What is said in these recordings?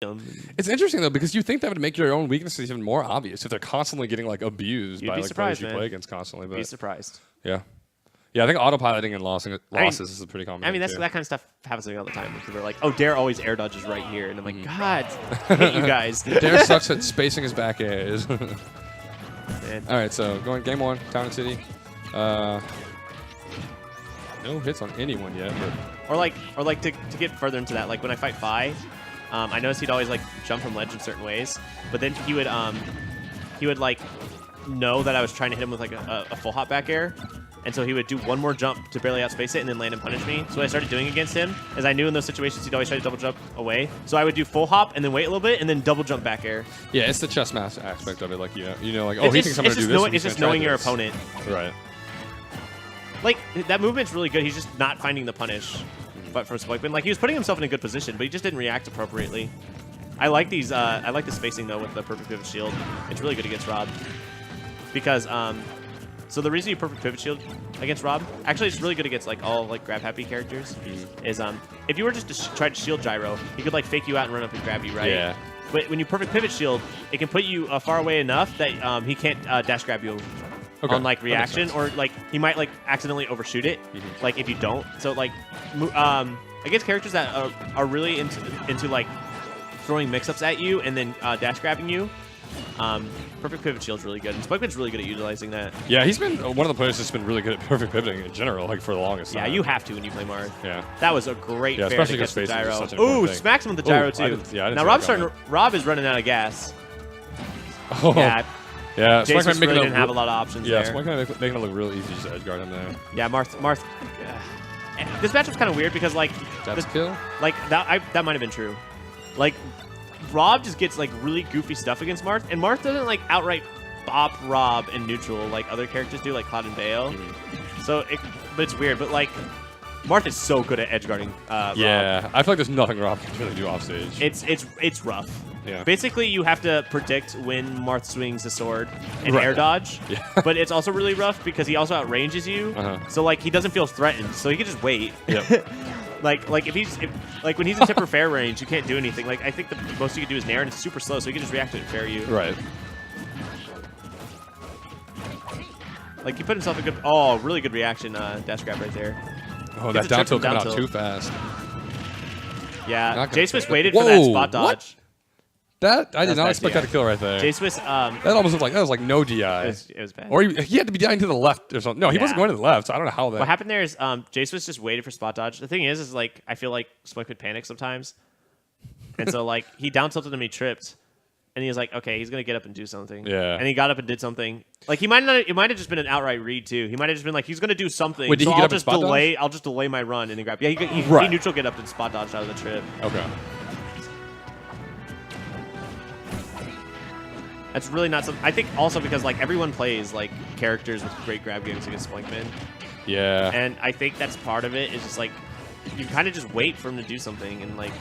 them. It's interesting though because you think that would make your own weaknesses even more obvious if they're constantly getting like abused by like players you play against constantly. But be surprised. Yeah. Yeah, I think autopiloting and losses is a pretty common. I mean, thing that kind of stuff happens to me all the time. Because they're like, "Oh, Dare always air dodges right here," and I'm like, "God, I hate you guys." Dare sucks at spacing his back airs. All Man. right, so going game 1, Town and City. No hits on anyone yet, but Or like to get further into that, like when I fight Fi, I noticed he'd always like jump from ledge in certain ways, but then he would like know that I was trying to hit him with like a full hop back air. And so he would do one more jump to barely outspace it and then land and punish me. So what I started doing against him is I knew in those situations he'd always try to double jump away. So I would do full hop and then wait a little bit and then double jump back air. yeah, it's the chess match aspect of it. Like like oh, he thinks I'm gonna do this. It's just knowing your opponent. Right. Like that movement's really good. He's just not finding the punish. But from Spoinkman, like he was putting himself in a good position, but he just didn't react appropriately. I like these. I like the spacing though with the perfect pivot shield. It's really good against Rob because so the reason you perfect pivot shield against Rob, actually it's really good against like all like grab happy characters, is if you were just to try to shield gyro, he could like fake you out and run up and grab you, right? Yeah. But when you perfect pivot shield, it can put you far away enough that he can't dash grab you on like reaction, or like he might like accidentally overshoot it, like if you don't. So like against characters that are really into like throwing mix-ups at you and then dash grabbing you. Perfect pivot shield's really good, and Spoinkman's really good at utilizing that. Yeah, he's been one of the players that's been really good at perfect pivoting in general, like for the longest time. Yeah, you have to when you play Marth. Yeah. That was a great fair especially to catch the gyro. Ooh, smacks him with the gyro too. I didn't now Rob is running out of gas. Oh. Yeah. Yeah, JSwiss really didn't have a lot of options there. Yeah, Spoinkman making it look real easy to edge guard him there. Yeah, Marth. This matchup's kind of weird because like this kill, like that might have been true. Like Rob just gets like really goofy stuff against Marth, and Marth doesn't like outright bop Rob in neutral like other characters do, like Cloud and Bayo. So, but it's weird. But like Marth is so good at edge guarding. yeah, Rob. I feel like there's nothing Rob can really do off stage. It's rough. Yeah. Basically, you have to predict when Marth swings the sword and air dodge. Yeah. But it's also really rough because he also outranges you. So like he doesn't feel threatened, so he can just wait. Yep. like like when he's in tipper fair range, you can't do anything. Like I think the most you can do is nair, and it's super slow, so he can just react to it and fair you. Right. Like he put himself a good, really good reaction dash grab right there. Oh, that down tilt coming out too fast. Yeah, JSwiss waited for that spot dodge. What? That I did not expect that to kill right there. JSwiss, that almost looked like that was like no DI. It was bad. Or he had to be dying to the left or something. No, he wasn't going to the left. So I don't know how that. What happened there is JSwiss just waited for spot dodge. The thing is like I feel like Spoinkman panic sometimes, and so like he down tilted him, he tripped, and he was like, okay, he's gonna get up and do something. Yeah. And he got up and did something. Like he might not. It might have just been an outright read too. He might have just been like, he's gonna do something. Wait, did so he get I'll up just and spot delay. dodge? I'll just delay my run and then grab. Yeah, he neutral get up and spot dodged out of the trip. Okay. That's really not something. I think also because like everyone plays like characters with great grab games against Spoinkman. Yeah. And I think that's part of it. Is just like you kind of just wait for him to do something, and like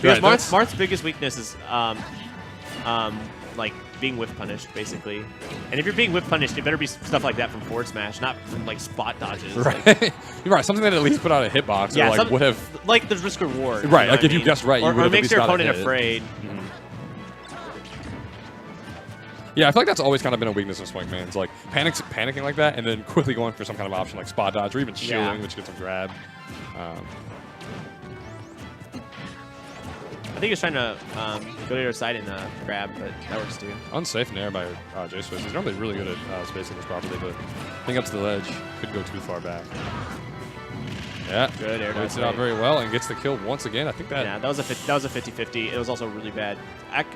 Right, because Marth's biggest weakness is like being whiff punished basically. And if you're being whiff punished, it better be stuff like that from forward smash, not from like spot dodges. Right. Like, You're right. Something that at least put out a hitbox. Yeah, or like would have like the risk reward. Right. You know Like what if I you mean? guessed right, you would or have makes your opponent hit. afraid. Yeah, I feel like that's always kind of been a weakness of Spoinkman's, like panicking like that, and then quickly going for some kind of option like spot dodge or even shielding, which gets him grab. I think he was trying to go to your side and grab, but that works too. Unsafe nair by JSwiss. He's normally really good at spacing this properly, but I think up to the ledge could go too far back. Yeah, good air waits it out very well and gets the kill once again. I think that. Yeah, that was a 50-50. It was also really bad.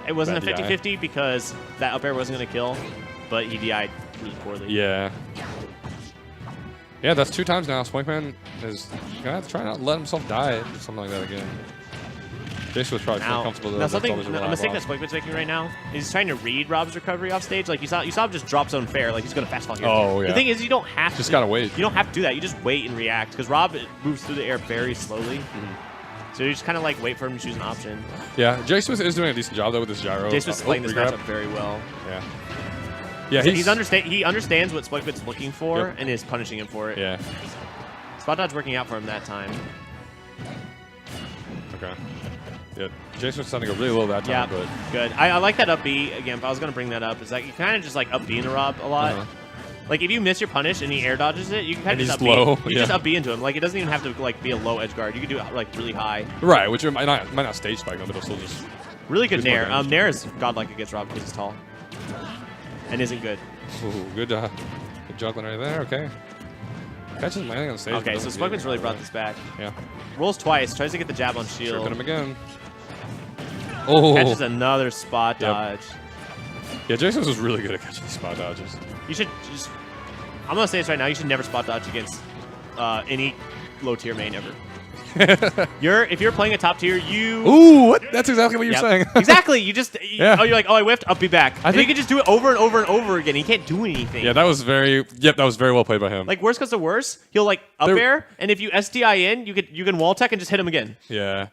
It wasn't a 50-50 because that up air wasn't going to kill, but he DI'd really poorly. Yeah. Yeah, that's 2 times now. Spoinkman is gonna have to try not to let himself die or something like that again. JSwiss probably feel comfortable. Now a mistake that Spoinkman's making right now is he's trying to read Rob's recovery off stage. Like you saw him just drop zone fair. Like he's going to fast fall here. Oh yeah. The thing is, you don't have to. Just gotta wait. You don't have to do that. You just wait and react because Rob moves through the air very slowly. So you just kind of like wait for him to choose an option. Yeah, JSwiss is doing a decent job though with his gyro. JSwiss is playing this matchup very well. Yeah. Yeah, he understands what Spoinkman's looking for and is punishing him for it. Yeah. Spot dodge working out for him that time. Okay. Yeah, JSwiss is starting to go really low that time, Yeah, but good. I like that up B. Again, if I was going to bring that up, is that you kind of just like up B into Rob a lot. Like if you miss your punish and he air dodges it, you can kind of just up low. B. You just up B into him. Like it doesn't even have to like be a low edge guard. You can do it like really high. Right, which might not stage spike him, but it'll still just really good Nair. Nair is godlike against Rob because he's tall and isn't good. Ooh, good juggling right there. Okay. Catches landing on stage. Okay, so Spoinkman's really brought this back. Yeah. Rolls twice, tries to get the jab on shield. Sure, hit him again. Oh. Catches another spot dodge. Yeah, JSwiss was really good at catching these spot dodges. You should just... I'm going to say this right now. You should never spot dodge against any low-tier main ever. If you're playing a top tier, you... Ooh, what? That's exactly what you're saying. Exactly. You just... Oh, you're like, oh, I whiffed. I'll be back. I think you can just do it over and over and over again. He can't do anything. Yeah, that was very... Yep, that was very well played by him. Like, worst comes to worst, he'll, like, up air, and if you SDI in, you can wall tech and just hit him again. Yeah.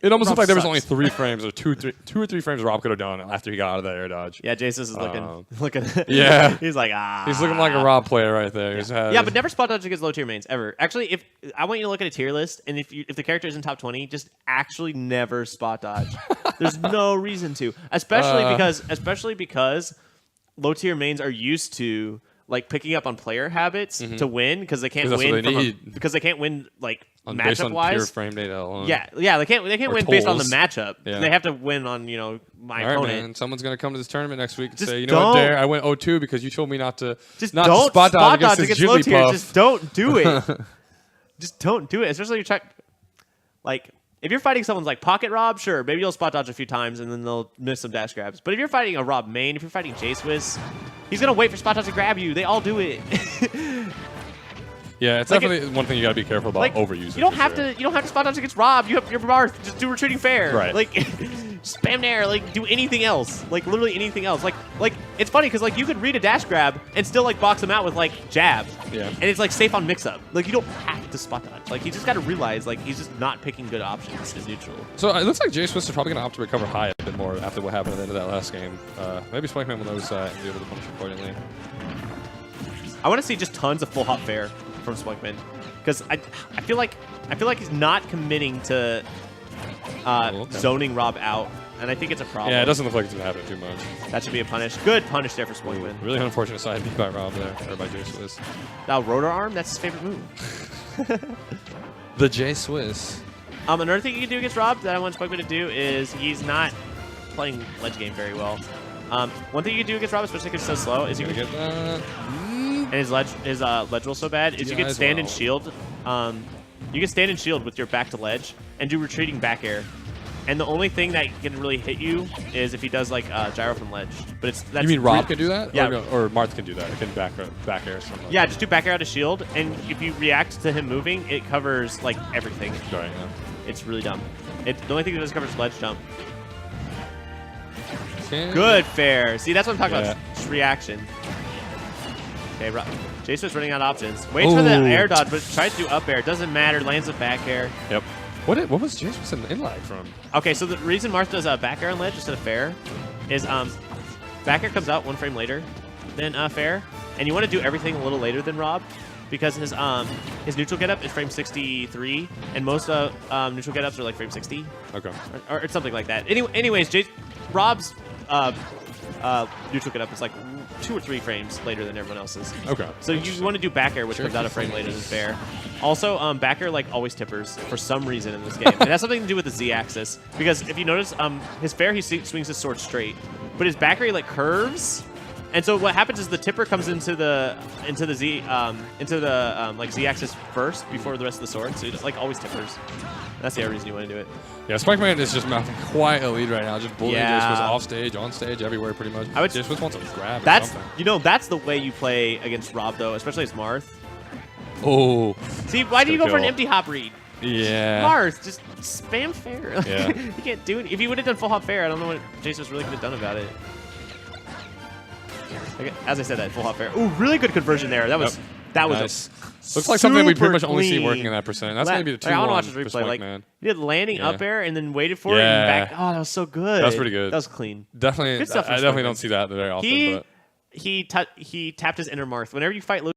It almost looked like there was only 3 frames or two or three frames Rob could have done after he got out of that air dodge. Yeah, JSwiss is looking. Yeah. He's like, He's looking like a Rob player right there. Yeah, but never spot dodge against low tier mains ever. Actually, if I want you to look at a tier list, and if the character isn't top 20, just actually never spot dodge. There's no reason to, especially because low tier mains are used to like picking up on player habits to win because they can't win because they can't win like matchup wise. Pure frame data alone. Yeah, they can't win based on the matchup. Yeah. They have to win on my opponent. Right, man. Someone's gonna come to this tournament next week and just say, you know what, Dare, I went 0-2 because you told me not to don't spot dodge against low tier. Jigglypuff. Just don't do it. Just don't do it. Especially if you're like if you're fighting someone's like Pocket Rob, sure, maybe you'll spot dodge a few times and then they'll miss some dash grabs. But if you're fighting a Rob main, if you're fighting JSwiss, he's gonna wait for spot dodge to grab you. They all do it. Yeah, it's definitely one thing you gotta be careful about overusing. You don't have to spot dodge against Rob. You have your Marth. Just do retreating fair. Right. Like spam Nair. Like do anything else. Like literally anything else. Like it's funny because like you could read a dash grab and still like box him out with like jab. Yeah. And it's like safe on mix up. Like you don't have to spot dodge. Like you just gotta realize like he's just not picking good options as neutral. So it looks like JSwiss is probably gonna opt to recover high a bit more after what happened at the end of that last game. Maybe Spoinkman will notice that and be able to punish accordingly. I want to see just tons of full hop fair from Spoinkman. Because I feel like he's not committing to zoning Rob out, and I think it's a problem. Yeah, it doesn't look like it's gonna happen too much. That should be a punish. Good punish there for Spoinkman. Really unfortunate side beat by Rob there, or by JSwiss. Now rotor arm, that's his favorite move. The JSwiss. Another thing you can do against Rob that I want Spoinkman to do is he's not playing ledge game very well. One thing you can do against Rob, especially because he's so slow, is you can get that. And his ledge roll so bad is you can stand and shield. You can stand and shield with your back to ledge and do retreating back air. And the only thing that can really hit you is if he does like gyro from ledge. But that's you mean Rob can do that? Yeah. Or Marth can do that. It can back air something. Yeah, just do back air out of shield, and if you react to him moving, it covers like everything. Right. Yeah. It's really dumb. The only thing that does cover is ledge jump. Okay. Good fair. See, that's what I'm talking about. Just reaction. Okay, JSwiss running out of options. Waits for the air dodge, but tries to do up air. Doesn't matter. Lands a back air. Yep. What was JSwiss in lag from? Okay, so the reason Marth does back air on ledge instead of fair is back air comes out 1 frame later than fair, and you want to do everything a little later than Rob because his neutral getup is frame 63, and most neutral getups are like frame 60. Okay. Or something like that. Anyways, Rob's neutral getup is like 2 or 3 frames later than everyone else's. Okay. So you want to do back air, which comes out a frame later than fair. Also, back air like always tippers for some reason in this game. It has something to do with the Z-axis because if you notice, his fair he swings his sword straight, but his back air he like curves. And so what happens is the tipper comes into the like Z-axis first before the rest of the sword. So he just like always tippers. That's the other reason you want to do it. Yeah, Spoinkman is just mounting quite a lead right now. Just bullying JSwiss off stage, on stage, everywhere pretty much. JSwiss wants to grab. That's that's the way you play against Rob though, especially as Marth. Oh. See, why do you go for an empty hop read? Yeah. Marth, just spam fair. Yeah. You can't do it. If you would have done full hop fair, I don't know what JSwiss really could have done about it. Okay, as I said, that full hop fair. Ooh, really good conversion there. That was nice. Looks like something we pretty much only see working in that percent. That's maybe the 2-1 I want to watch this replay. Like, he did landing up air and then waited for it and back. Oh, that was so good. That was pretty good. That was clean. Definitely. I definitely don't see that very often. He tapped his inner Marth. Whenever you fight